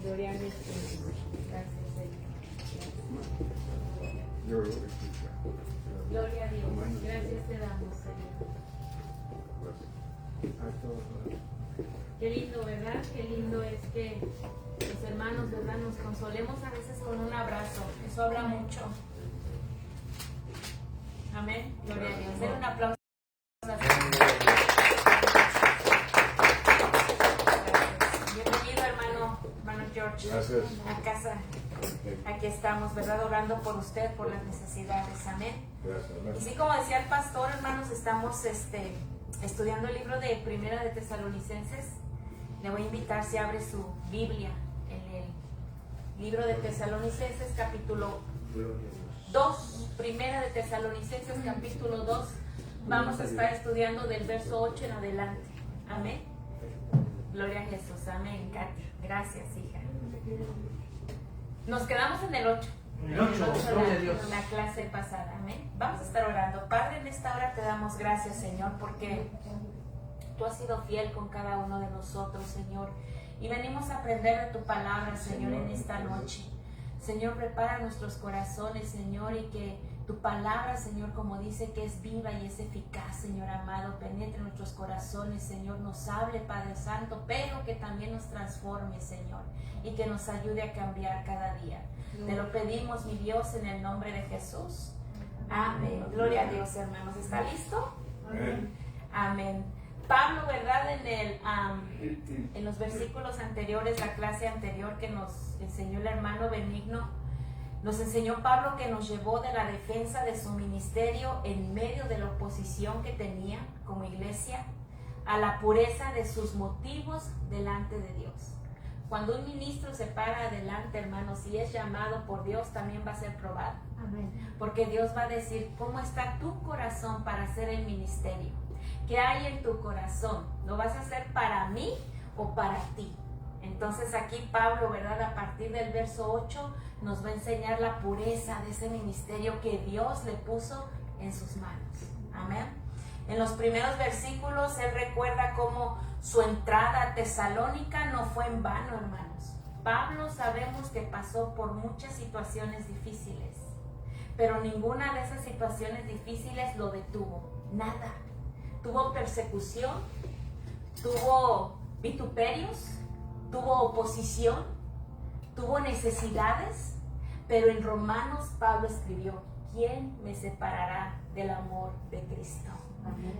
Gloria a Dios. Gracias, Señor. Gloria a Dios. Gracias te damos, Señor. Qué lindo, ¿verdad? Qué lindo es que los hermanos, ¿verdad? Nos consolemos a veces con un abrazo. Eso habla mucho. Amén. Gloria a Dios. Den un aplauso. Bienvenido, hermano George. Gracias. A casa. Aquí estamos, ¿verdad? Orando por usted, por las necesidades. Amén. Gracias. Y sí, como decía el pastor, hermanos, estamos estudiando el libro de Primera de Tesalonicenses. Le voy a invitar si abre su Biblia en el libro de Tesalonicenses, capítulo 2. Primera de Tesalonicenses, capítulo 2. Vamos a estar estudiando del verso 8 en adelante. Amén. Gloria a Jesús. Amén, Katy. Gracias, hija. Nos quedamos en el 8. En la clase pasada. Amén. Vamos a estar orando. Padre, en esta hora te damos gracias, Señor, porque tú has sido fiel con cada uno de nosotros, Señor. Y venimos a aprender de tu palabra, Señor, en esta noche. Señor, prepara nuestros corazones, Señor, y que tu palabra, Señor, como dice que es viva y es eficaz, Señor amado, penetre nuestros corazones, Señor, nos hable, Padre Santo, pero que también nos transforme, Señor, y que nos ayude a cambiar cada día. Te lo pedimos, mi Dios, en el nombre de Jesús. Amén. Gloria a Dios, hermanos. ¿Está listo? Amén. Amén. Pablo, ¿verdad? En los versículos anteriores, la clase anterior que nos enseñó el hermano Benigno, nos enseñó Pablo que nos llevó de la defensa de su ministerio en medio de la oposición que tenía como iglesia a la pureza de sus motivos delante de Dios. Cuando un ministro se para adelante, hermanos, si es llamado por Dios, también va a ser probado. Amén. Porque Dios va a decir cómo está tu corazón para hacer el ministerio. ¿Qué hay en tu corazón? ¿Lo vas a hacer para mí o para ti? Entonces aquí Pablo, ¿verdad? A partir del verso 8 nos va a enseñar la pureza de ese ministerio que Dios le puso en sus manos. Amén. En los primeros versículos él recuerda cómo su entrada a Tesalónica no fue en vano, hermanos. Pablo sabemos que pasó por muchas situaciones difíciles, pero ninguna de esas situaciones difíciles lo detuvo. Nada. Tuvo persecución, tuvo vituperios, tuvo oposición, tuvo necesidades, pero en Romanos Pablo escribió: ¿quién me separará del amor de Cristo?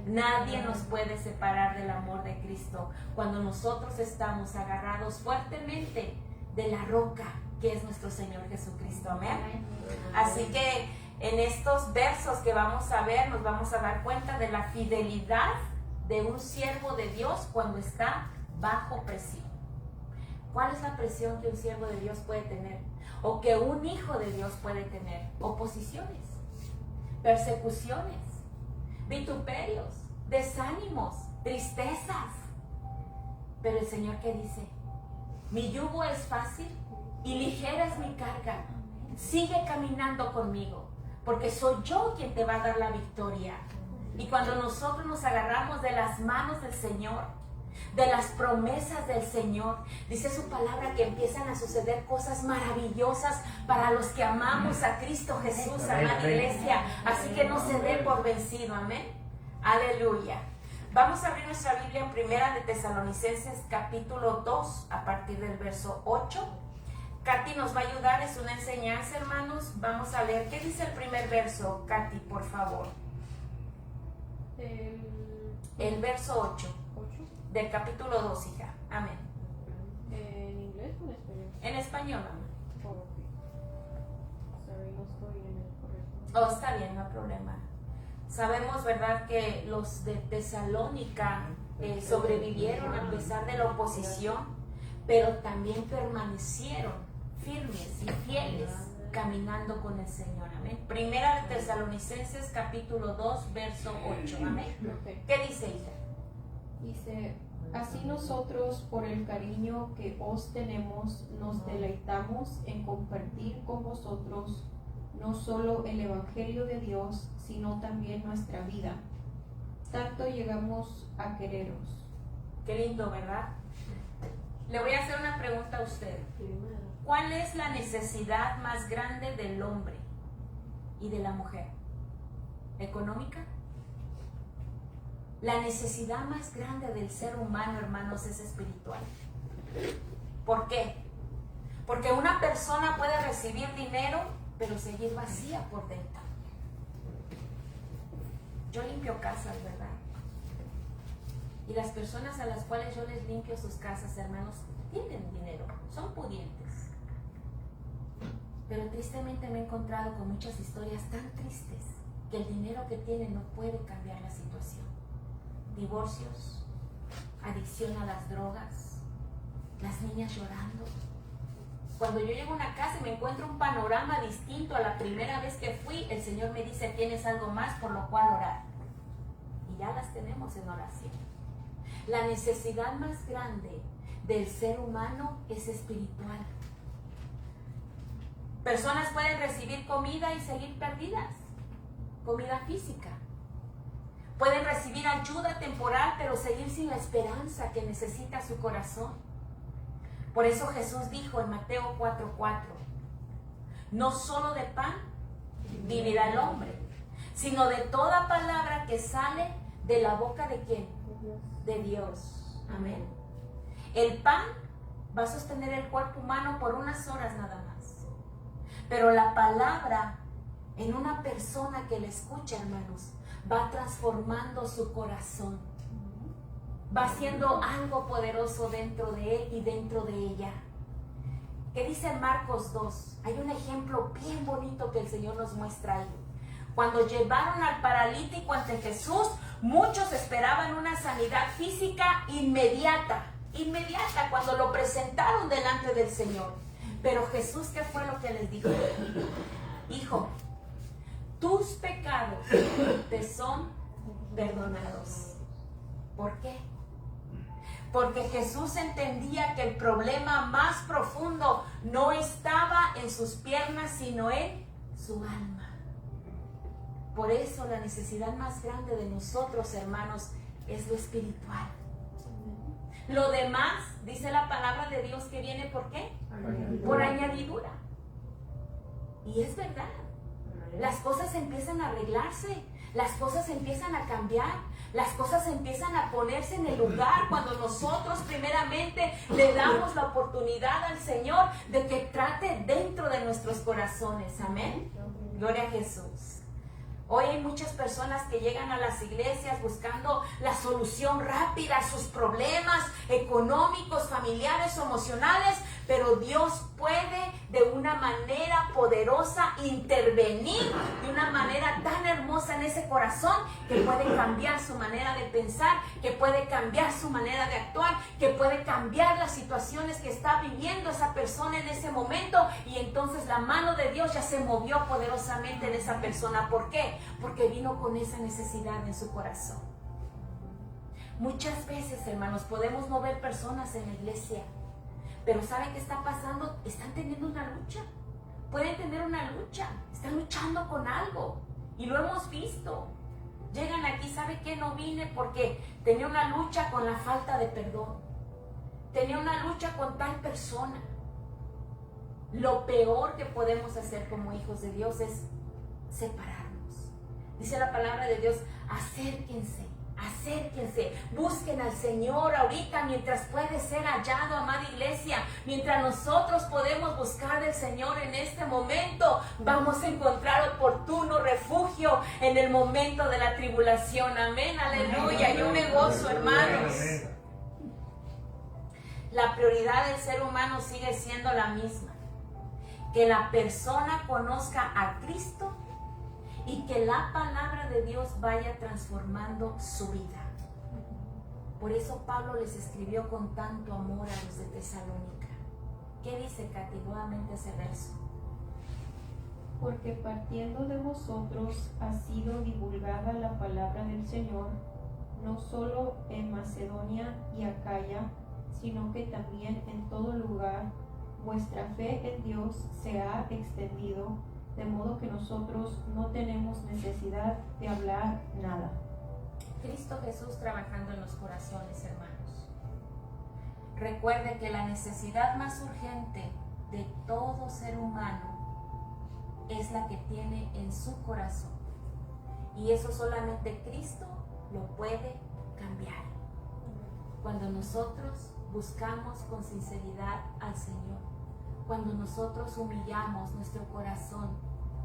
Nadie nos puede separar del amor de Cristo cuando nosotros estamos agarrados fuertemente de la roca que es nuestro Señor Jesucristo. Amén. Así que en estos versos que vamos a ver nos vamos a dar cuenta de la fidelidad de un siervo de Dios cuando está bajo presión. ¿Cuál es la presión que un siervo de Dios puede tener? O que un hijo de Dios puede tener. Oposiciones, persecuciones, vituperios, desánimos, tristezas. Pero el Señor, ¿qué dice? Mi yugo es fácil y ligera es mi carga. Sigue caminando conmigo, porque soy yo quien te va a dar la victoria. Y cuando nosotros nos agarramos de las manos del Señor, de las promesas del Señor, dice su palabra que empiezan a suceder cosas maravillosas para los que amamos a Cristo Jesús, amada iglesia. Así que no se dé por vencido, amén. Aleluya. Vamos a abrir nuestra Biblia en Primera de Tesalonicenses capítulo 2 a partir del verso 8. Katy nos va a ayudar, es una enseñanza, hermanos. Vamos a leer, ¿qué dice el primer verso? Katy, por favor. El verso 8 del capítulo 2, hija. Amén. ¿En inglés o en español? En español, mamá. Oh, ok. Sorry, no estoy en el correcto. Oh, está bien, no hay problema. Sabemos, ¿verdad?, que los de Tesalónica sobrevivieron a pesar de la oposición, pero también permanecieron firmes y fieles caminando con el Señor. Amén. Primera de Tesalonicenses capítulo 2, verso 8. Amén. Okay. ¿Qué dice, hija? Dice: así nosotros, por el cariño que os tenemos, nos deleitamos en compartir con vosotros no solo el Evangelio de Dios, sino también nuestra vida. Tanto llegamos a quereros. Qué lindo, ¿verdad? Le voy a hacer una pregunta a usted. ¿Cuál es la necesidad más grande del hombre y de la mujer? ¿Económica? La necesidad más grande del ser humano, hermanos, es espiritual. ¿Por qué? Porque una persona puede recibir dinero, pero seguir vacía por dentro. Yo limpio casas, ¿verdad? Y las personas a las cuales yo les limpio sus casas, hermanos, tienen dinero, son pudientes. Pero tristemente me he encontrado con muchas historias tan tristes que el dinero que tienen no puede cambiar la situación. Divorcios, adicción a las drogas, las niñas llorando. Cuando yo llego a una casa y me encuentro un panorama distinto a la primera vez que fui, el Señor me dice: tienes algo más por lo cual orar. Y ya las tenemos en oración. La necesidad más grande del ser humano es espiritual. Personas pueden recibir comida y seguir perdidas, comida física. Pueden recibir ayuda temporal, pero seguir sin la esperanza que necesita su corazón. Por eso Jesús dijo en Mateo 4:4, no solo de pan vivirá el hombre, sino de toda palabra que sale de la boca de ¿quién? De Dios. Amén. El pan va a sostener el cuerpo humano por unas horas nada más. Pero la palabra en una persona que le escucha, hermanos, va transformando su corazón. Va haciendo algo poderoso dentro de él y dentro de ella. ¿Qué dice Marcos 2? Hay un ejemplo bien bonito que el Señor nos muestra ahí. Cuando llevaron al paralítico ante Jesús, muchos esperaban una sanidad física inmediata. Inmediata, cuando lo presentaron delante del Señor. Pero Jesús, ¿qué fue lo que les dijo? Hijo, tus pecados te son perdonados. ¿Por qué? Porque Jesús entendía que el problema más profundo no estaba en sus piernas, sino en su alma. Por eso la necesidad más grande de nosotros, hermanos, es lo espiritual. Lo demás, dice la palabra de Dios, que viene ¿por qué? Por añadidura. Y es verdad. Las cosas empiezan a arreglarse, las cosas empiezan a cambiar, las cosas empiezan a ponerse en el lugar cuando nosotros primeramente le damos la oportunidad al Señor de que trate dentro de nuestros corazones. Amén. Gloria a Jesús. Hoy hay muchas personas que llegan a las iglesias buscando la solución rápida a sus problemas económicos, familiares o emocionales, pero Dios puede de una manera poderosa intervenir de una manera tan hermosa en ese corazón que puede cambiar su manera de pensar, que puede cambiar su manera de actuar, que puede cambiar las situaciones que está viviendo esa persona en ese momento, y entonces la mano de Dios ya se movió poderosamente en esa persona. ¿Por qué? Porque vino con esa necesidad en su corazón. Muchas veces, hermanos, podemos no ver personas en la iglesia, pero ¿sabe qué está pasando? Están teniendo una lucha. Pueden tener una lucha. Están luchando con algo. Y lo hemos visto. Llegan aquí, ¿sabe qué? No vine porque tenía una lucha con la falta de perdón. Tenía una lucha con tal persona. Lo peor que podemos hacer como hijos de Dios es separarnos. Dice la palabra de Dios, acérquense. Acérquense, busquen al Señor ahorita mientras puede ser hallado, amada iglesia. Mientras nosotros podemos buscar del Señor en este momento, vamos a encontrar oportuno refugio en el momento de la tribulación. Amén, aleluya. Yo me gozo, hermanos. La prioridad del ser humano sigue siendo la misma: que la persona conozca a Cristo y que la palabra de Dios vaya transformando su vida. Por eso Pablo les escribió con tanto amor a los de Tesalónica. ¿Qué dice, Katy, nuevamente ese verso? Porque partiendo de vosotros ha sido divulgada la palabra del Señor, no solo en Macedonia y Acaya, sino que también en todo lugar vuestra fe en Dios se ha extendido, de modo que nosotros no tenemos necesidad de hablar nada. Cristo Jesús trabajando en los corazones, hermanos. recuerde que la necesidad más urgente de todo ser humano es la que tiene en su corazón. Y eso solamente Cristo lo puede cambiar. Cuando nosotros buscamos con sinceridad al Señor, cuando nosotros humillamos nuestro corazón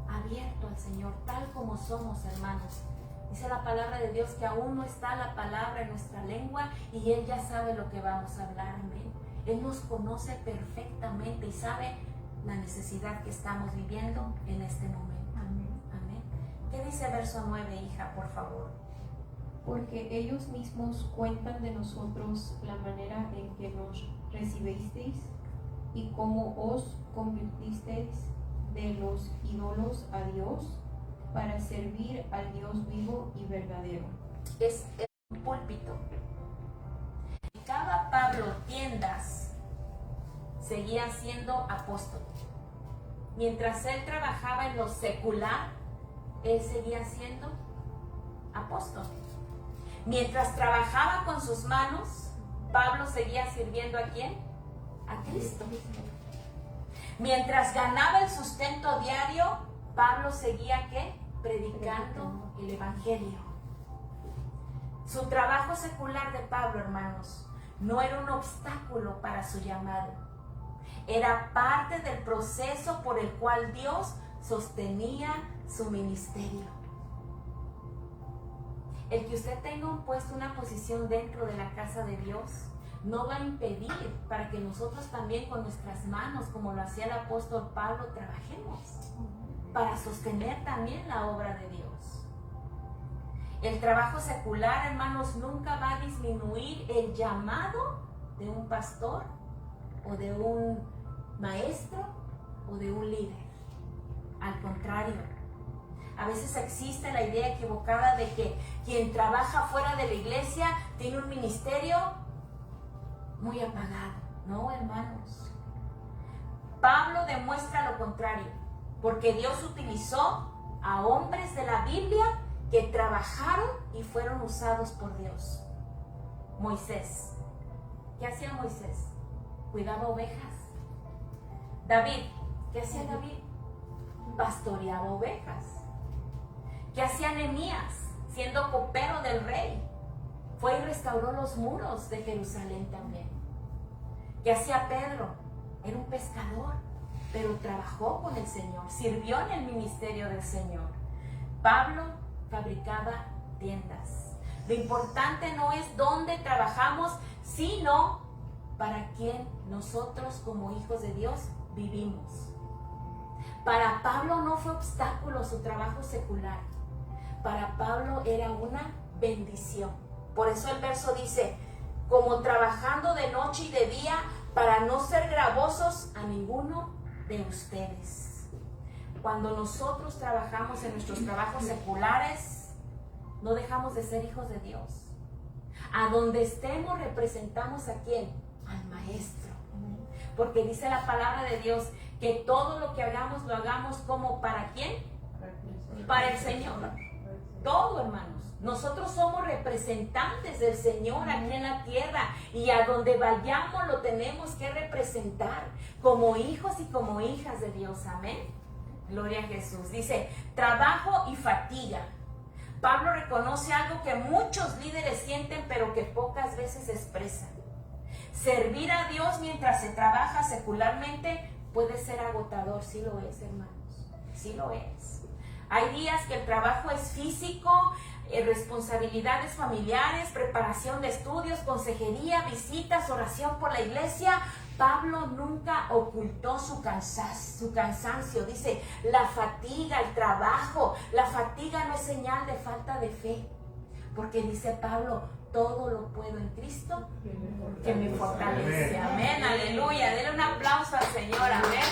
abierto al Señor, tal como somos, hermanos. Dice la palabra de Dios que aún no está la palabra en nuestra lengua y Él ya sabe lo que vamos a hablar, amén. Él nos conoce perfectamente y sabe la necesidad que estamos viviendo en este momento. Amén. Amén. ¿Qué dice verso 9, hija, por favor? Porque ellos mismos cuentan de nosotros la manera en que nos recibisteis y cómo os convirtisteis de los ídolos a Dios para servir al Dios vivo y verdadero. Es un púlpito. Cada Pablo tiendas seguía siendo apóstol. Mientras él trabajaba en lo secular, él seguía siendo apóstol. Mientras trabajaba con sus manos, Pablo seguía sirviendo ¿a quién? A Cristo. Mientras ganaba el sustento diario, Pablo seguía ¿qué? Predicando el evangelio. Su trabajo secular de Pablo, hermanos, no era un obstáculo para su llamado. Era parte del proceso por el cual Dios sostenía su ministerio. El que usted tenga un puesto, una posición dentro de la casa de Dios, no va a impedir para que nosotros también con nuestras manos, como lo hacía el apóstol Pablo, trabajemos para sostener también la obra de Dios. El trabajo secular, hermanos, nunca va a disminuir el llamado de un pastor o de un maestro o de un líder. Al contrario, a veces existe la idea equivocada de que quien trabaja fuera de la iglesia tiene un ministerio muy apagado. No, hermanos. Pablo demuestra lo contrario, porque Dios utilizó a hombres de la Biblia que trabajaron y fueron usados por Dios. Moisés. ¿Qué hacía Moisés? Cuidaba ovejas. David. ¿Qué hacía David? Pastoreaba ovejas. ¿Qué hacía Nehemías? Siendo copero del rey, fue y restauró los muros de Jerusalén también. ¿Qué hacía Pedro? Era un pescador, pero trabajó con el Señor, sirvió en el ministerio del Señor. Pablo fabricaba tiendas. Lo importante no es dónde trabajamos, sino para quién nosotros como hijos de Dios vivimos. Para Pablo no fue obstáculo su trabajo secular. Para Pablo era una bendición. Por eso el verso dice, como trabajando de noche y de día para no ser gravosos a ninguno de ustedes. Cuando nosotros trabajamos en nuestros trabajos seculares, no dejamos de ser hijos de Dios. A donde estemos representamos ¿a quién? Al Maestro. Porque dice la palabra de Dios que todo lo que hagamos lo hagamos como ¿para quién? Para el Señor. Todo, hermanos. Nosotros somos representantes del Señor aquí en la tierra y a donde vayamos lo tenemos que representar como hijos y como hijas de Dios. Amén. Gloria a Jesús. Dice, trabajo y fatiga. Pablo reconoce algo que muchos líderes sienten pero que pocas veces expresan. Servir a Dios mientras se trabaja secularmente puede ser agotador. Sí lo es, hermanos. Sí lo es. Hay días que el trabajo es físico, responsabilidades familiares, preparación de estudios, consejería, visitas, oración por la iglesia. Pablo nunca ocultó su cansancio. Dice, la fatiga, el trabajo. La fatiga no es señal de falta de fe. Porque dice Pablo, todo lo puedo en Cristo que me fortalece. Amén, aleluya. Denle un aplauso al Señor. Amén.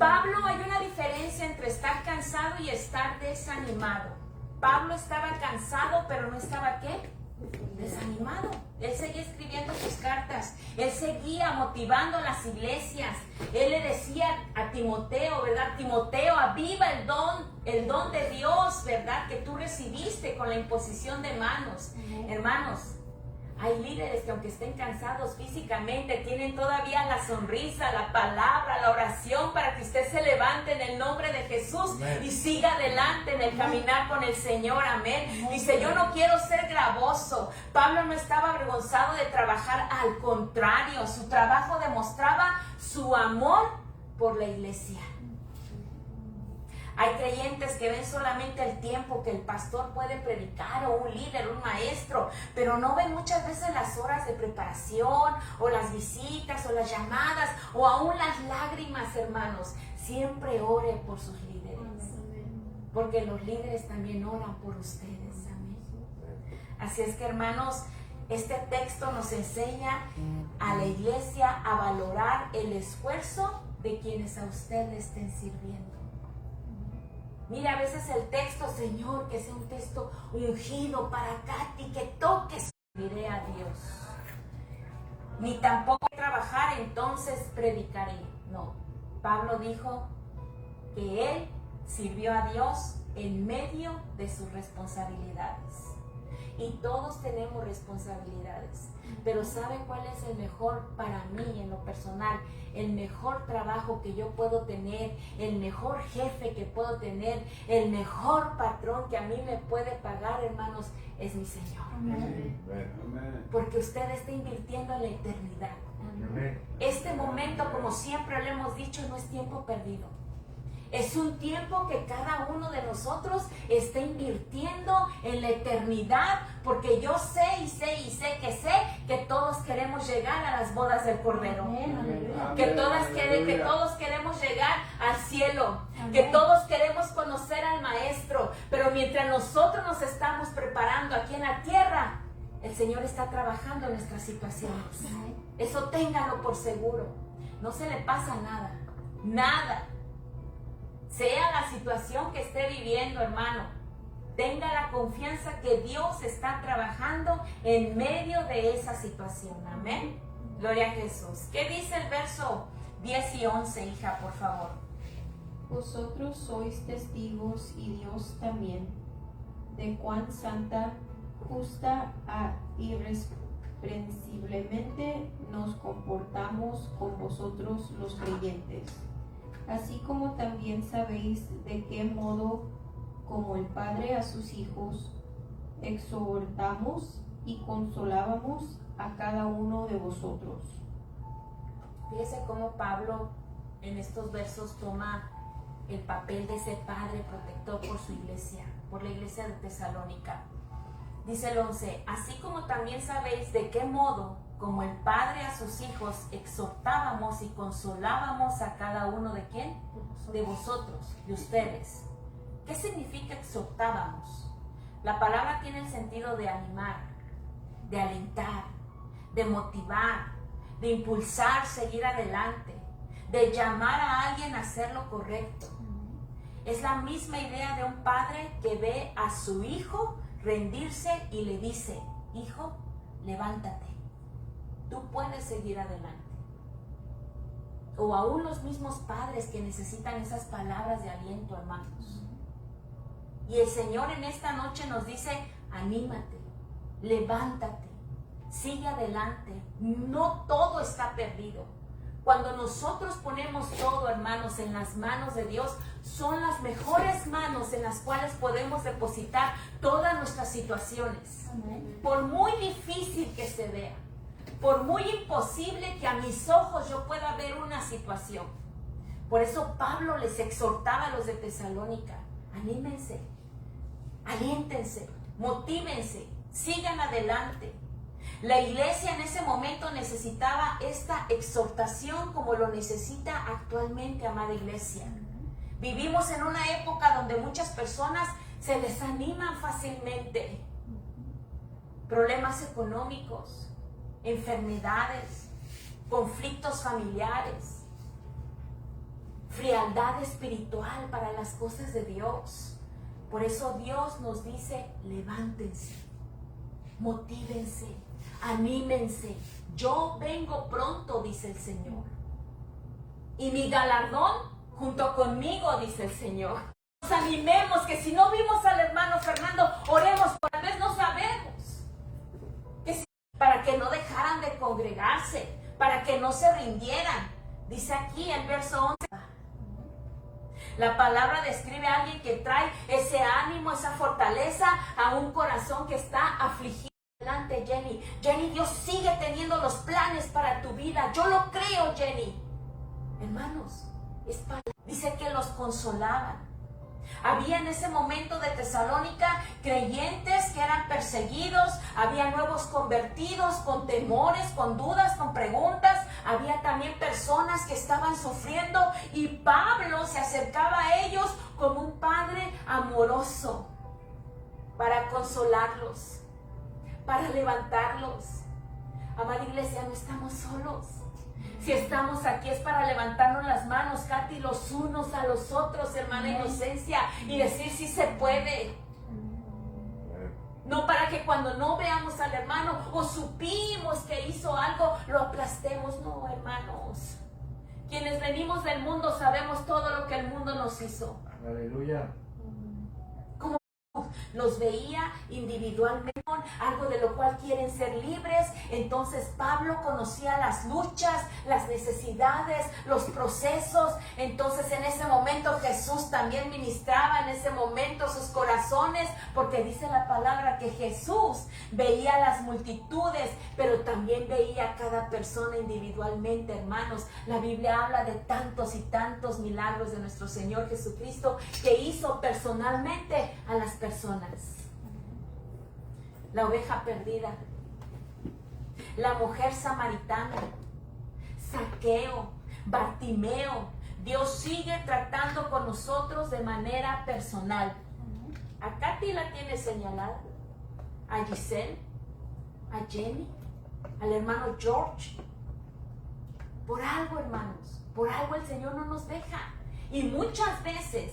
Pablo, hay una diferencia entre estar cansado y estar desanimado. Pablo estaba cansado, pero no estaba ¿qué? Desanimado. Él seguía escribiendo sus cartas, él seguía motivando a las iglesias. Él le decía a Timoteo, ¿verdad? Timoteo, aviva el don de Dios, ¿verdad? Que tú recibiste con la imposición de manos. Hermanos, hay líderes que aunque estén cansados físicamente, tienen todavía la sonrisa, la palabra, la oración para que usted se levante en el nombre de Jesús. Amén. Y siga adelante en el caminar con el Señor. Amén. Amén. Dice, yo no quiero ser gravoso. Pablo no estaba avergonzado de trabajar, al contrario, su trabajo demostraba su amor por la iglesia. Hay creyentes que ven solamente el tiempo que el pastor puede predicar, o un líder, un maestro, pero no ven muchas veces las horas de preparación, o las visitas, o las llamadas, o aún las lágrimas, hermanos. Siempre ore por sus líderes, porque los líderes también oran por ustedes. Amén. Así es que, hermanos, este texto nos enseña a la iglesia a valorar el esfuerzo de quienes a usted le estén sirviendo. Mira, a veces el texto, Señor, que sea un texto ungido para Katy, que toques. Diré a Dios. Ni tampoco trabajar, entonces predicaré. No. Pablo dijo que él sirvió a Dios en medio de sus responsabilidades. Y todos tenemos responsabilidades. Pero ¿sabe cuál es el mejor para mí en lo personal? El mejor trabajo que yo puedo tener, el mejor jefe que puedo tener, el mejor patrón que a mí me puede pagar, hermanos, es mi Señor. Amén. Porque usted está invirtiendo en la eternidad. Amén. Este momento, como siempre le hemos dicho, no es tiempo perdido. Es un tiempo que cada uno de nosotros está invirtiendo en la eternidad, porque yo sé que todos queremos llegar a las bodas del Cordero. Amén. Que todos queremos llegar al cielo. Amén. Que todos queremos conocer al Maestro. Pero mientras nosotros nos estamos preparando aquí en la tierra, el Señor está trabajando en nuestras situaciones. Eso téngalo por seguro. No se le pasa nada. Nada. Sea la situación que esté viviendo, hermano, tenga la confianza que Dios está trabajando en medio de esa situación. Amén. Gloria a Jesús. ¿Qué dice el verso 10 y 11, hija, por favor? Vosotros sois testigos, y Dios también, de cuán santa, justa e irreprensiblemente nos comportamos con vosotros los creyentes. Así como también sabéis de qué modo, como el Padre a sus hijos, exhortamos y consolábamos a cada uno de vosotros. Fíjese cómo Pablo en estos versos toma el papel de ese padre protector por su iglesia, por la iglesia de Tesalónica. Dice el 11, así como también sabéis de qué modo, como el Padre a sus hijos, exhortábamos y consolábamos a cada uno de ¿quién? De vosotros, de ustedes. ¿Qué significa exhortábamos? La palabra tiene el sentido de animar, de alentar, de motivar, de impulsar, seguir adelante, de llamar a alguien a hacer lo correcto. Es la misma idea de un padre que ve a su hijo rendirse y le dice, hijo, levántate. Tú puedes seguir adelante. O aún los mismos padres que necesitan esas palabras de aliento, hermanos. Y el Señor en esta noche nos dice, anímate, levántate, sigue adelante. No todo está perdido. Cuando nosotros ponemos todo, hermanos, en las manos de Dios, son las mejores manos en las cuales podemos depositar todas nuestras situaciones. Amén. Por muy difícil que se vea, por muy imposible que a mis ojos yo pueda ver una situación. Por eso Pablo les exhortaba a los de Tesalónica, anímense, aliéntense, motívense, sigan adelante. La iglesia en ese momento necesitaba esta exhortación como lo necesita actualmente, amada iglesia. Vivimos en una época donde muchas personas se desaniman fácilmente. Problemas económicos, enfermedades, conflictos familiares, frialdad espiritual para las cosas de Dios. Por eso Dios nos dice, levántense, Motívense, anímense. Yo vengo pronto, dice el Señor. Y mi galardón junto conmigo, dice el Señor. Nos animemos, que si no vimos al hermano Fernando, oremos, tal vez no sabemos. Para que no dejaran de congregarse, para que no se rindieran. Dice aquí en verso 11. La palabra describe a alguien que trae ese ánimo, esa fortaleza a un corazón que está afligido. Adelante, Jenny. Jenny, Dios sigue teniendo los planes para tu vida. Yo lo creo, Jenny. Hermanos, dice que los consolaban. Había en ese momento de Tesalónica creyentes que eran perseguidos, había nuevos convertidos con temores, con dudas, con preguntas, había también personas que estaban sufriendo y Pablo se acercaba a ellos como un padre amoroso para consolarlos, para levantarlos. Amada iglesia, no estamos solos. Si estamos aquí es para levantarnos las manos, Katy, los unos a los otros, hermana Inocencia, y decir si se puede. No para que cuando no veamos al hermano o supimos que hizo algo, lo aplastemos. No, hermanos. Quienes venimos del mundo sabemos todo lo que el mundo nos hizo. Aleluya. Los veía individualmente, algo de lo cual quieren ser libres. Entonces Pablo conocía las luchas, las necesidades, los procesos. Entonces en ese momento Jesús también ministraba en ese momento sus corazones, porque dice la palabra que Jesús veía las multitudes, pero también veía a cada persona individualmente, hermanos. La Biblia habla de tantos y tantos milagros de nuestro Señor Jesucristo que hizo personalmente a las personas. La oveja perdida, la mujer samaritana, Zaqueo, Bartimeo. Dios sigue tratando con nosotros de manera personal. A Katy la tiene señalada, a Giselle, a Jenny, al hermano George. Por algo, hermanos, por algo el Señor no nos deja. Y muchas veces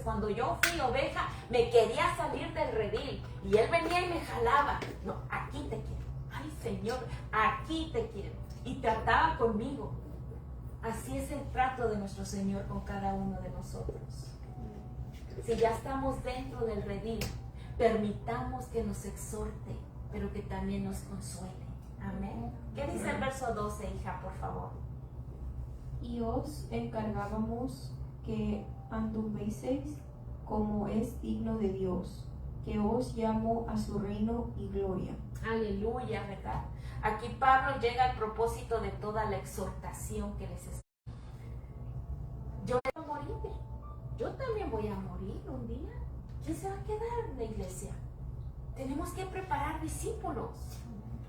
cuando yo fui oveja, me quería salir del redil. Y Él venía y me jalaba. No, aquí te quiero. Ay, Señor, aquí te quiero. Y trataba conmigo. Así es el trato de nuestro Señor con cada uno de nosotros. Si ya estamos dentro del redil, permitamos que nos exhorte, pero que también nos consuele. Amén. ¿Qué dice el verso 12, hija, por favor? Y os encargábamos que anduvieseis como es digno de Dios, que os llamó a su reino y gloria. Aleluya, ¿verdad? Aquí Pablo llega al propósito de toda la exhortación que les está. Yo voy a morir. Yo también voy a morir un día. ¿Quién se va a quedar en la iglesia? Tenemos que preparar discípulos.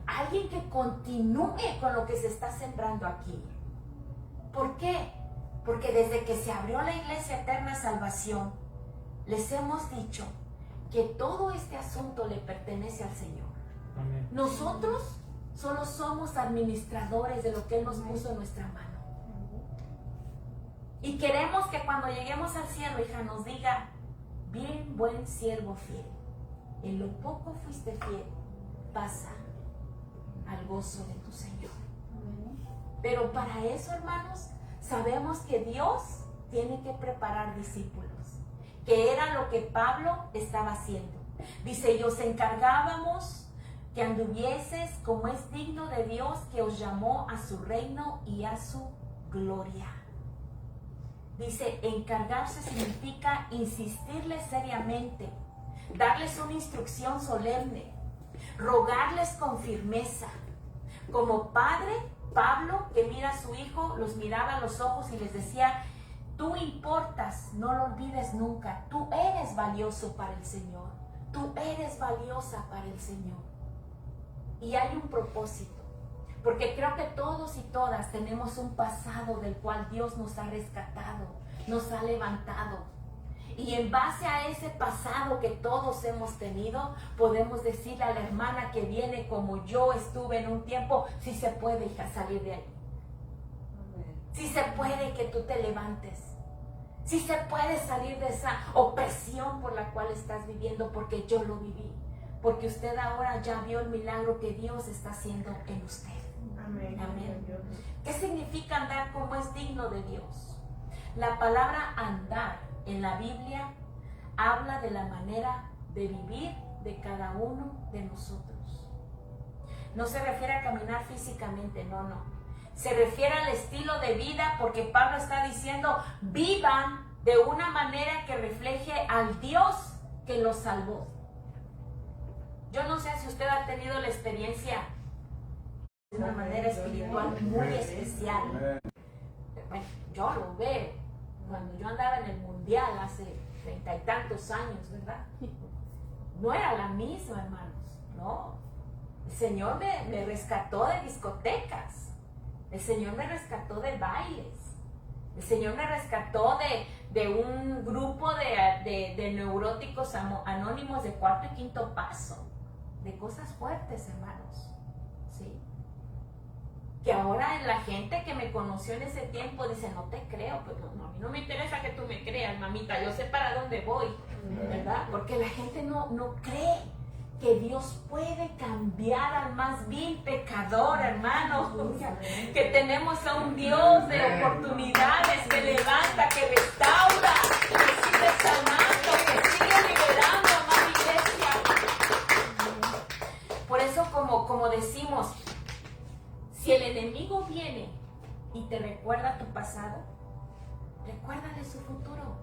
Alguien que continúe con lo que se está sembrando aquí. ¿Por qué? Porque desde que se abrió la Iglesia Eterna Salvación, les hemos dicho que todo este asunto le pertenece al Señor. Amén. Nosotros solo somos administradores de lo que Él nos puso en nuestra mano. Y queremos que cuando lleguemos al cielo, hija, nos diga: bien, buen siervo fiel, en lo poco fuiste fiel, pasa al gozo de tu Señor. Pero para eso, hermanos, sabemos que Dios tiene que preparar discípulos, que era lo que Pablo estaba haciendo. Dice: y os encargábamos que anduvieses como es digno de Dios, que os llamó a su reino y a su gloria. Dice, encargarse significa insistirles seriamente, darles una instrucción solemne, rogarles con firmeza. Como padre, Pablo, que mira a su hijo, los miraba a los ojos y les decía: tú importas, no lo olvides nunca, tú eres valioso para el Señor, tú eres valiosa para el Señor. Y hay un propósito, porque creo que todos y todas tenemos un pasado del cual Dios nos ha rescatado, nos ha levantado. Y en base a ese pasado que todos hemos tenido, podemos decirle a la hermana que viene, como yo estuve en un tiempo: si se puede, hija, salir de ahí. Si se puede que tú te levantes. Si se puede salir de esa opresión por la cual estás viviendo, porque yo lo viví. porque usted ahora ya vio el milagro que Dios está haciendo en usted. Amén. Amén. ¿Qué significa andar como es digno de Dios? La palabra andar en la Biblia habla de la manera de vivir de cada uno de nosotros. No se refiere a caminar físicamente, no. Se refiere al estilo de vida, porque Pablo está diciendo, vivan de una manera que refleje al Dios que los salvó. Yo no sé si usted ha tenido la experiencia de una manera espiritual muy especial. Bueno, yo lo veo cuando yo andaba en el mundial hace 30 y tantos años, ¿verdad? No era la misma, hermanos, no. El Señor me rescató de discotecas, el Señor me rescató de bailes, el Señor me rescató de un grupo de neuróticos anónimos de cuarto y quinto paso, de cosas fuertes, hermanos, ¿sí? Que ahora la gente que me conoció en ese tiempo dice, no te creo, pues no, a mí no me interesa que tú me creas, mamita, yo sé para dónde voy, ¿verdad? Porque la gente no cree que Dios puede cambiar al más vil pecador, hermano, que tenemos a un Dios de oportunidades, que levanta, que restaura, que sigue sanando, que sigue liberando, amada iglesia. Por eso como decimos, si el enemigo viene y te recuerda tu pasado, recuérdale su futuro.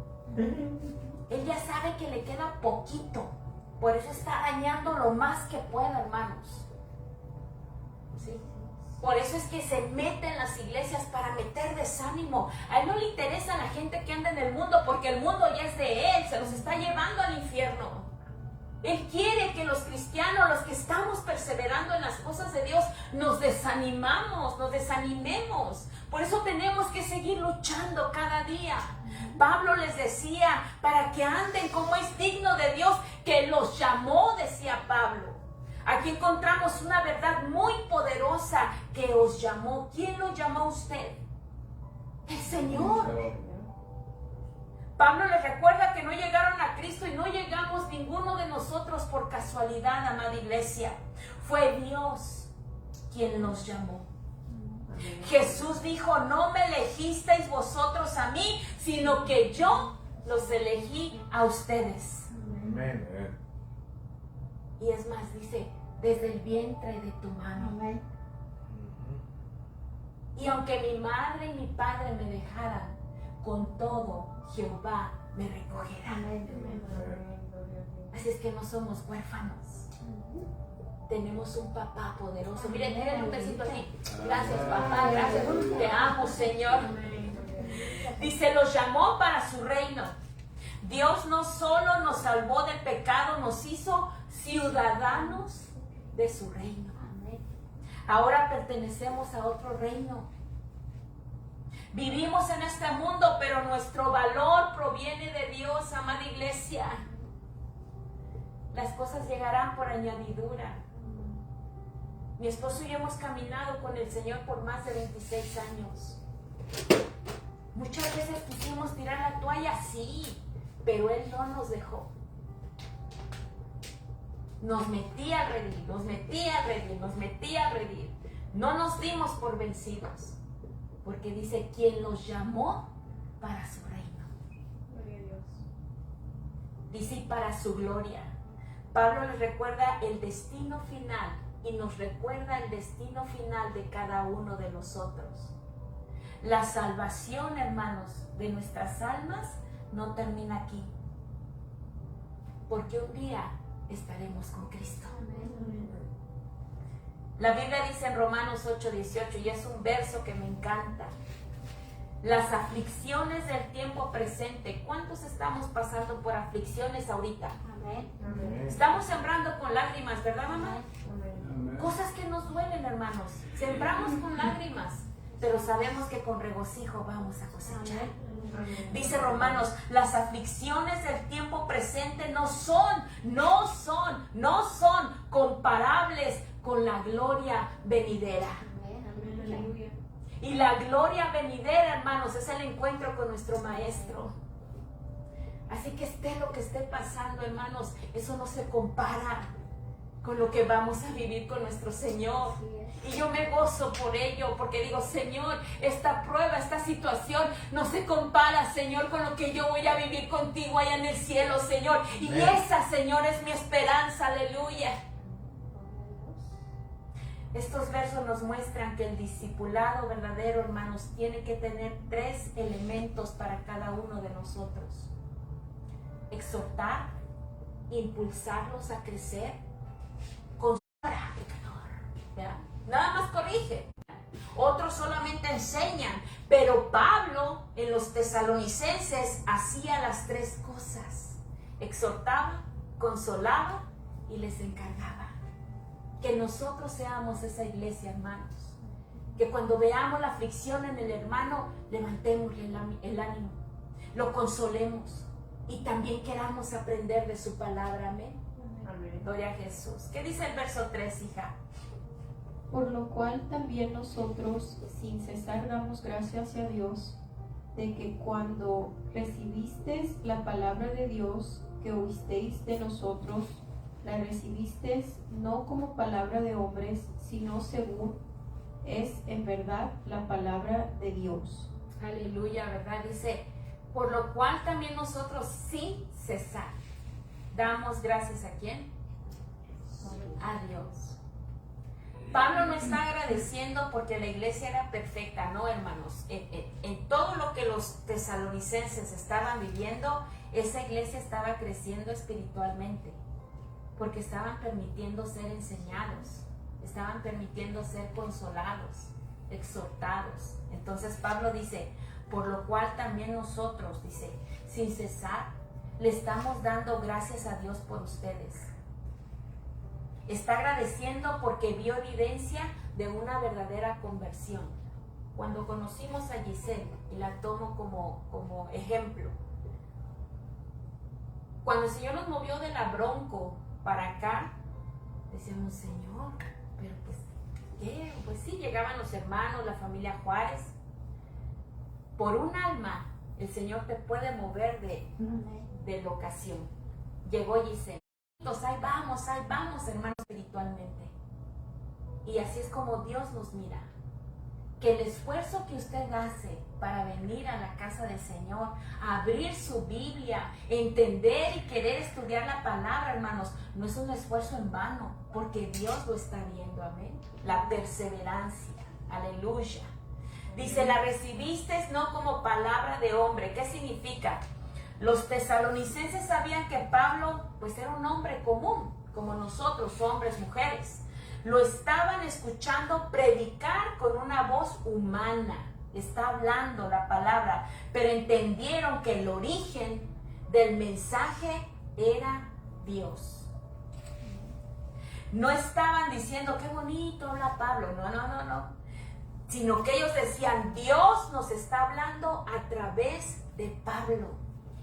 Él ya sabe que le queda poquito, por eso está dañando lo más que pueda, hermanos. ¿Sí? Por eso es que se mete en las iglesias para meter desánimo. A él no le interesa a la gente que anda en el mundo, porque el mundo ya es de él, se los está llevando al infierno. Él quiere que los cristianos, los que estamos perseverando en las cosas de Dios, nos desanimemos. Por eso tenemos que seguir luchando cada día. Pablo les decía, para que anden como es digno de Dios, que los llamó, decía Pablo. Aquí encontramos una verdad muy poderosa, que os llamó. ¿Quién lo llamó a usted? El Señor. Pablo les recuerda que no llegaron a Cristo y no llegamos ninguno de nosotros por casualidad, amada iglesia. Fue Dios quien nos llamó. Jesús dijo, no me elegisteis vosotros a mí, sino que yo los elegí a ustedes. Amén. Y es más, dice, desde el vientre de tu mano. Amén. Y aunque mi madre y mi padre me dejaran, con todo Jehová me recogerá. Así es que no somos huérfanos. Tenemos un papá poderoso. Miren, denle un besito aquí. Gracias, papá. Gracias. Te amo, Señor. Dice, los llamó para su reino. Dios no solo nos salvó del pecado, nos hizo ciudadanos de su reino. Ahora pertenecemos a otro reino. Vivimos en este mundo, pero nuestro valor proviene de Dios, amada iglesia. Las cosas llegarán por añadidura. Mi esposo y yo hemos caminado con el Señor por más de 26 años. Muchas veces quisimos tirar la toalla, sí, pero Él no nos dejó. Nos metía a redir, nos metía a redir, nos metía a redir. No nos dimos por vencidos. Porque dice, quien los llamó para su reino. Gloria a Dios. Dice, y para su gloria. Pablo les recuerda el destino final y nos recuerda el destino final de cada uno de nosotros. La salvación, hermanos, de nuestras almas no termina aquí. Porque un día estaremos con Cristo. La Biblia dice en Romanos 8:18, y es un verso que me encanta. Las aflicciones del tiempo presente. ¿Cuántos estamos pasando por aflicciones ahorita? Amén. Estamos sembrando con lágrimas, ¿verdad, mamá? Amén. Cosas que nos duelen, hermanos. Sembramos con lágrimas, pero sabemos que con regocijo vamos a cosechar. Dice Romanos, las aflicciones del tiempo presente no son comparables con la gloria venidera. Aleluya. Y la gloria venidera, hermanos, es el encuentro con nuestro Maestro. Así que esté lo que esté pasando, hermanos, eso no se compara con lo que vamos a vivir con nuestro Señor. Y yo me gozo por ello, porque digo, Señor, esta prueba, esta situación no se compara, Señor, con lo que yo voy a vivir contigo allá en el cielo, Señor. Y esa, Señor, es mi esperanza, aleluya. Estos versos nos muestran que el discipulado verdadero, hermanos, tiene que tener 3 elementos para cada uno de nosotros: exhortar, impulsarlos a crecer, consolar, ¿ya? Nada más corrige. Otros solamente enseñan, pero Pablo en los Tesalonicenses hacía las 3 cosas: exhortaba, consolaba y les encargaba. Que nosotros seamos esa iglesia, hermanos, que cuando veamos la aflicción en el hermano, levantémosle el ánimo, lo consolemos y también queramos aprender de su palabra. Amén. Amén. Gloria a Jesús. ¿Qué dice el verso 3, hija? Por lo cual también nosotros sin cesar damos gracias a Dios de que cuando recibisteis la palabra de Dios que oísteis de nosotros, la recibisteis no como palabra de hombres, sino según es en verdad la palabra de Dios. Aleluya, ¿verdad? Dice, por lo cual también nosotros sin cesar damos gracias ¿a quién? A Dios. Pablo no está agradeciendo porque la iglesia era perfecta, no, hermanos. En todo lo que los tesalonicenses estaban viviendo, esa iglesia estaba creciendo espiritualmente, porque estaban permitiendo ser enseñados, estaban permitiendo ser consolados, exhortados. Entonces Pablo dice, por lo cual también nosotros, dice, sin cesar, le estamos dando gracias a Dios por ustedes. Está agradeciendo porque vio evidencia de una verdadera conversión. Cuando conocimos a Giselle, y la tomo como ejemplo, cuando el Señor nos movió de la Bronco para acá, decíamos, Señor, pero pues, ¿qué? Pues sí, llegaban los hermanos, la familia Juárez. Por un alma, el Señor te puede mover de locación. Llegó Giselle. Ahí vamos, hermanos, espiritualmente. Y así es como Dios nos mira. Que el esfuerzo que usted hace para venir a la casa del Señor, abrir su Biblia, entender y querer estudiar la palabra, hermanos, no es un esfuerzo en vano, porque Dios lo está viendo, amén. La perseverancia, aleluya. Dice, la recibiste no como palabra de hombre. ¿Qué significa? Los tesalonicenses sabían que Pablo pues era un hombre común, como nosotros, hombres, mujeres. Lo estaban escuchando predicar con una voz humana. Está hablando la palabra, pero entendieron que el origen del mensaje era Dios. No estaban diciendo, qué bonito habla Pablo, no. Sino que ellos decían, Dios nos está hablando a través de Pablo.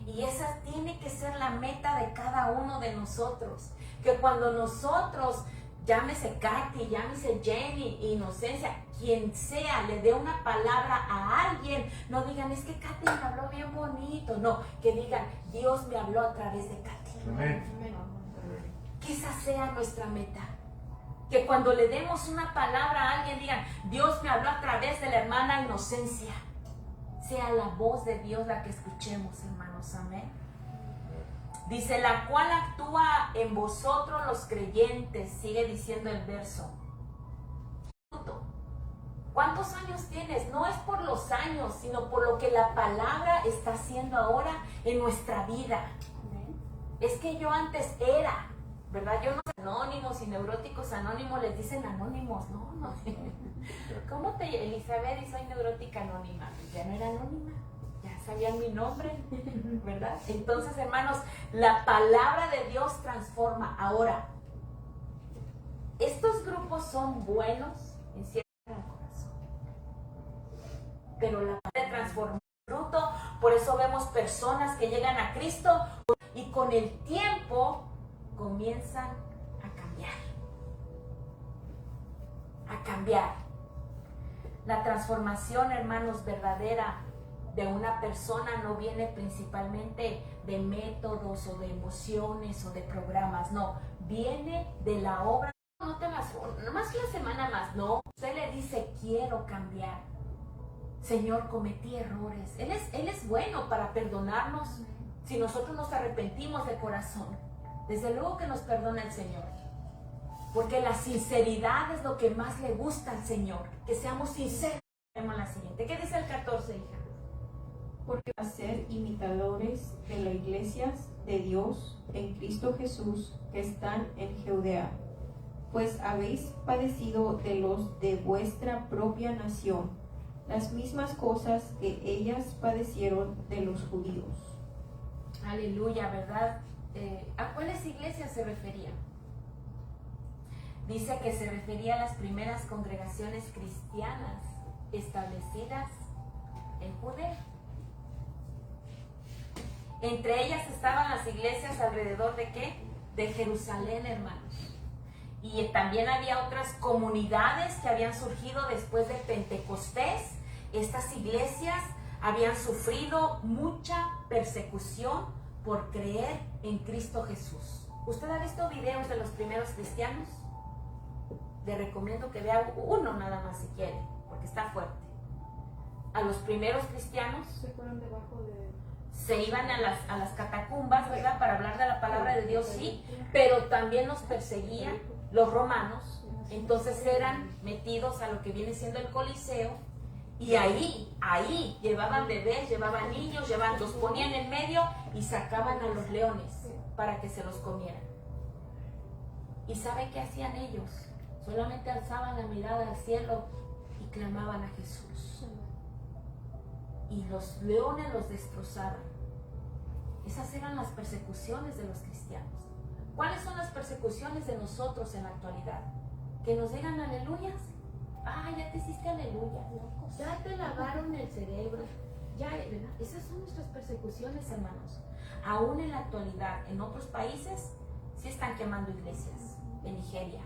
Y esa tiene que ser la meta de cada uno de nosotros. Que cuando nosotros, llámese Katy, llámese Jenny, Inocencia, quien sea, le dé una palabra a alguien, no digan, es que Katy me habló bien bonito. No, que digan, Dios me habló a través de Katy. Amén. Que esa sea nuestra meta. Que cuando le demos una palabra a alguien, digan, Dios me habló a través de la hermana Inocencia. Sea la voz de Dios la que escuchemos, hermanos, amén. Dice, la cual actúa en vosotros los creyentes, sigue diciendo el verso. ¿Cuántos años tienes? No es por los años, sino por lo que la palabra está haciendo ahora en nuestra vida. Es que yo antes era, ¿verdad? Yo no soy anónimos y neuróticos anónimos, les dicen anónimos, no. ¿Cómo te, Elizabeth, y soy neurótica anónima? Ya no era anónima, ya sabían mi nombre, ¿verdad? Entonces, hermanos, la palabra de Dios transforma. Ahora, estos grupos son buenos en cierto corazón, pero la palabra transforma el fruto. Por eso vemos personas que llegan a Cristo y con el tiempo comienzan a cambiar. La transformación, hermanos, verdadera de una persona no viene principalmente de métodos o de emociones o de programas, no, viene de la obra. No te las, nomás una semana más, no, usted le dice quiero cambiar. Señor, cometí errores. Él es bueno para perdonarnos si nosotros nos arrepentimos de corazón. Desde luego que nos perdona el Señor, porque la sinceridad es lo que más le gusta al Señor, que seamos sinceros. Vemos la siguiente. ¿Qué dice el 14, hija? Porque a ser imitadores de las iglesias de Dios en Cristo Jesús que están en Judea, pues habéis padecido de los de vuestra propia nación las mismas cosas que ellas padecieron de los judíos. Aleluya, ¿verdad? ¿A cuáles iglesias se refería? Dice que se refería a las primeras congregaciones cristianas establecidas en Judea. Entre ellas estaban las iglesias alrededor de ¿qué? De Jerusalén, hermanos. Y también había otras comunidades que habían surgido después de Pentecostés. Estas iglesias habían sufrido mucha persecución por creer en Cristo Jesús. ¿Usted ha visto videos de los primeros cristianos? Le recomiendo que vea uno nada más si quiere, porque está fuerte. A los primeros cristianos Se fueron debajo de... se iban a las catacumbas, ¿verdad? Para hablar de la palabra de Dios, sí, pero también los perseguían los romanos. Entonces eran metidos a lo que viene siendo el Coliseo, y ahí llevaban bebés, llevaban niños, los ponían en medio y sacaban a los leones para que se los comieran. ¿Y sabe qué hacían ellos? Solamente alzaban la mirada al cielo y clamaban a Jesús. Y los leones los destrozaban. Esas eran las persecuciones de los cristianos. ¿Cuáles son las persecuciones de nosotros en la actualidad? Que nos digan aleluyas. Ah, ya te hiciste aleluya. Ya te lavaron el cerebro. Ya, ¿verdad? Esas son nuestras persecuciones, hermanos. Aún en la actualidad, en otros países, sí están quemando iglesias. En Nigeria.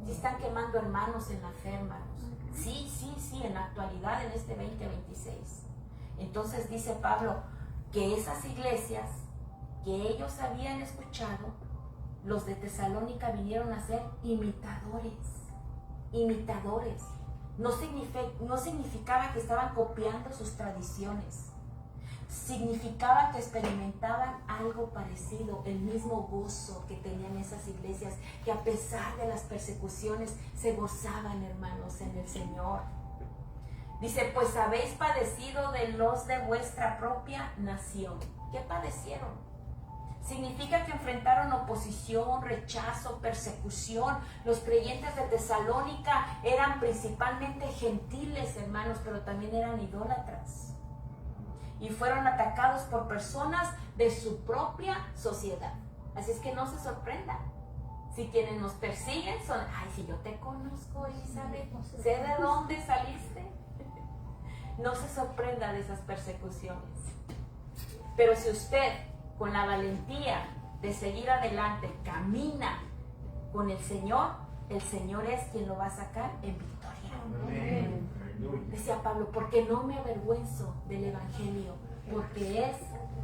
Sí están quemando hermanos en la fe, hermanos. Sí, en la actualidad, en este 2026. Entonces dice Pablo que esas iglesias que ellos habían escuchado, los de Tesalónica vinieron a ser imitadores. No significaba que estaban copiando sus tradiciones. Significaba que experimentaban algo parecido, el mismo gozo que tenían esas iglesias, que a pesar de las persecuciones se gozaban, hermanos, en el Señor. Dice, pues habéis padecido de los de vuestra propia nación. ¿Qué padecieron? Significa que enfrentaron oposición, rechazo, persecución. Los creyentes de Tesalónica eran principalmente gentiles, hermanos, pero también eran idólatras. Y fueron atacados por personas de su propia sociedad. Así es que no se sorprendan. Si quienes nos persiguen son, ay, si yo te conozco, Elizabeth, sé de dónde saliste. No se sorprenda de esas persecuciones. Pero si usted, con la valentía de seguir adelante, camina con el Señor es quien lo va a sacar en victoria. Amén. Decía Pablo, porque no me avergüenzo del Evangelio, porque es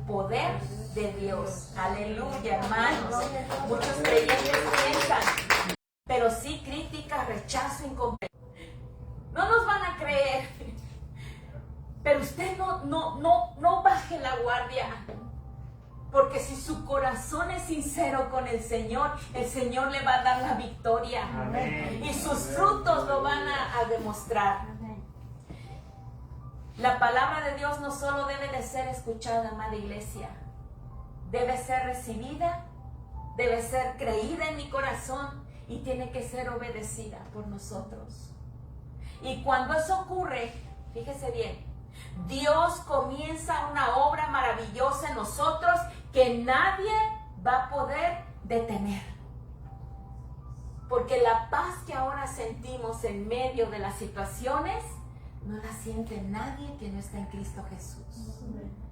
poder de Dios. Aleluya, hermanos. Muchos creyentes piensan, pero sí crítica, rechazo, incomprensión. No nos van a creer. Pero usted no baje la guardia. Porque si su corazón es sincero con el Señor le va a dar la victoria. Amén. Y sus frutos lo van a demostrar. La palabra de Dios no solo debe de ser escuchada, amada iglesia, debe ser recibida, debe ser creída en mi corazón y tiene que ser obedecida por nosotros. Y cuando eso ocurre, fíjese bien, Dios comienza una obra maravillosa en nosotros que nadie va a poder detener. Porque la paz que ahora sentimos en medio de las situaciones no la siente nadie que no está en Cristo Jesús.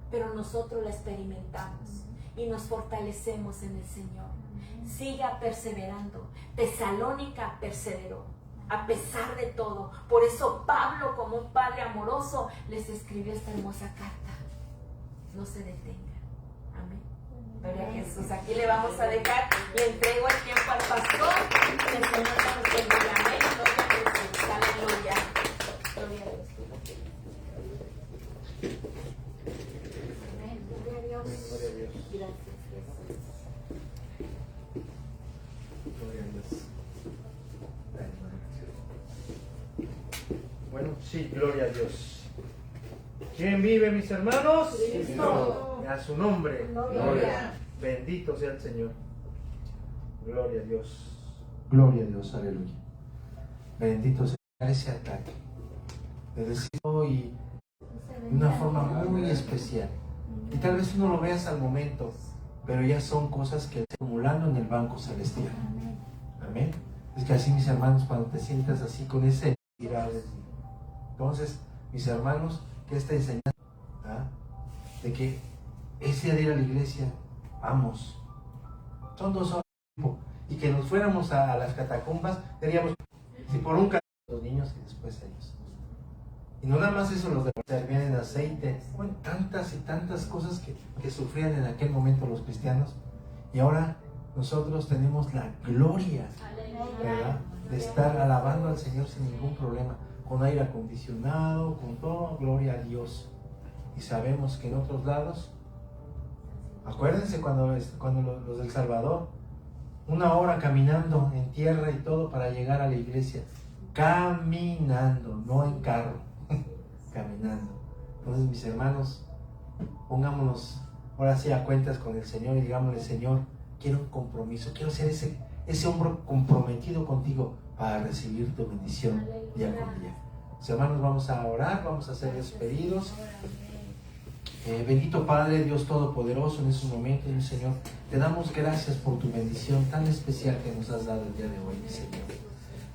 Pero nosotros la experimentamos y nos fortalecemos en el Señor. Siga perseverando. Tesalónica perseveró. a pesar de todo. Por eso Pablo, como un padre amoroso, les escribió esta hermosa carta. No se detengan. Amén. Gloria a Jesús. Aquí le vamos a dejar, le entrego el tiempo al pastor. Que el Señor nos bendiga. Amén. Gloria a Jesús. Aleluya. Gloria a Dios. Amén. Gloria a Dios. Gloria a Dios. Gracias, Jesús. Gloria a Dios. Bueno, sí, gloria a Dios. ¿Quién vive, mis hermanos? Cristo. A su nombre. Gloria. Bendito sea el Señor. Gloria a Dios. Gloria a Dios, aleluya. Bendito sea ese ataque. De decirlo y de una forma muy especial. Y tal vez tú no lo veas al momento, pero ya son cosas que se acumulando en el banco celestial. Amén. Es que así, mis hermanos, cuando te sientas así con ese tirado, entonces, mis hermanos, que esta enseñanza de que ese día de ir a la iglesia, vamos, son 2 horas de tiempo, y que nos fuéramos a las catacumbas, diríamos, si por un los niños y después ellos. Y no nada más eso, los de servían en aceite, bueno, tantas y tantas cosas que sufrían en aquel momento los cristianos, y ahora nosotros tenemos la gloria, ¿verdad?, de estar alabando al Señor sin ningún problema, con aire acondicionado, con todo, gloria a Dios. Y sabemos que en otros lados, acuérdense cuando los del Salvador, 1 hora caminando en tierra y todo para llegar a la iglesia, caminando, no en carro, caminando. Entonces, mis hermanos, pongámonos ahora sí a cuentas con el Señor y digámosle: Señor, quiero un compromiso, quiero ser ese hombre comprometido contigo para recibir tu bendición día con día. Mis hermanos, vamos a orar, vamos a ser despedidos. Bendito Padre, Dios Todopoderoso, en estos momentos, mi Señor, te damos gracias por tu bendición tan especial que nos has dado el día de hoy, mi Señor.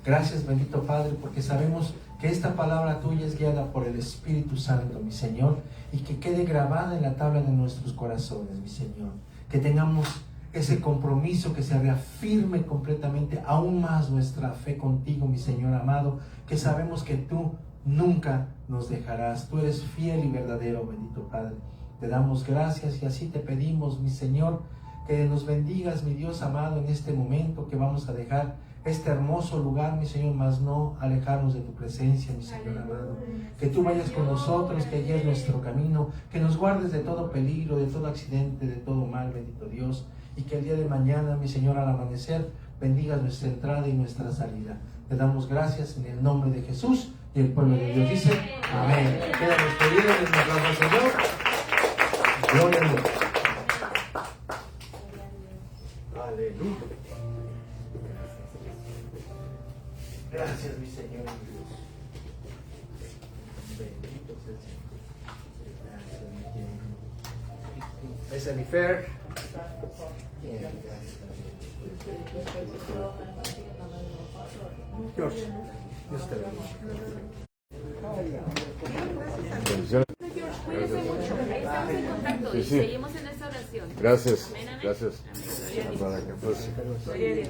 Gracias, bendito Padre, porque sabemos que esta palabra tuya es guiada por el Espíritu Santo, mi Señor, y que quede grabada en la tabla de nuestros corazones, mi Señor. Que tengamos ese compromiso, que se reafirme completamente aún más nuestra fe contigo, mi Señor amado, que sabemos que tú nunca nos dejarás. Tú eres fiel y verdadero, bendito Padre. Te damos gracias y así te pedimos, mi Señor, que nos bendigas, mi Dios amado, en este momento que vamos a dejar este hermoso lugar, mi Señor, mas no alejarnos de tu presencia, mi Señor amado. Que tú vayas con nosotros, que guíes nuestro camino, que nos guardes de todo peligro, de todo accidente, de todo mal, bendito Dios. Y que el día de mañana, mi Señor, al amanecer, bendigas nuestra entrada y nuestra salida. Te damos gracias en el nombre de Jesús, y el pueblo de Dios dice: amén. Quedan despedidos de nuestro Señor. Gloria a Dios. Aleluya. Gracias, mi Señor y Dios. Bendito sea el Señor. Gracias, mi Dios. Esa es mi Fer. George, Dios te bendiga. Cuídense mucho. Ahí estamos en contacto Sí, y sí. seguimos en esta oración. Gracias, Amén, amén. gracias. Amén. Gloria a Dios. Para que fuese. Gloria a Dios.